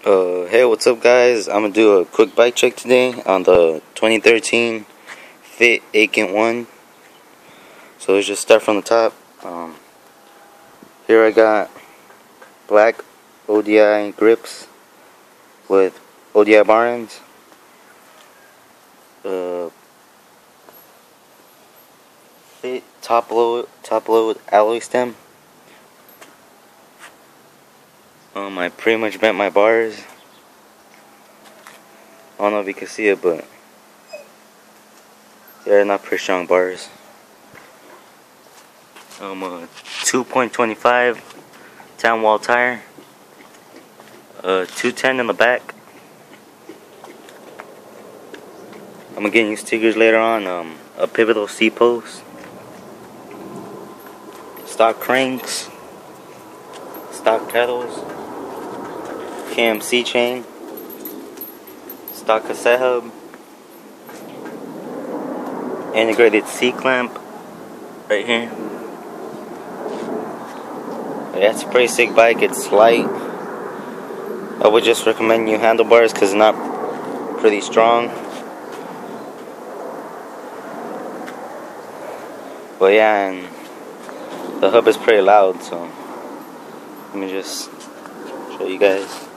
Hey, what's up, guys? I'm gonna do a quick bike check today on the 2013 Fit Aitken 1. So let's just start from the top. Here I got black ODI grips with ODI bar ends. Fit top load alloy stem. I pretty much bent my bars. I don't know if you can see it, but they're not pretty strong bars. 2.25 town wall tire. 210 in the back. I'm gonna get new stickers later on. A pivotal seat post. Stock cranks. Stock pedals. KMC chain. Stock cassette hub. Integrated C-clamp right here. That's a pretty sick bike. It's light. I would just recommend new handlebars because it's not pretty strong. But yeah, and the hub is pretty loud, so let me just show you guys.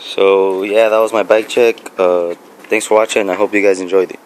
So yeah, that was my bike check. Thanks for watching. I hope you guys enjoyed it.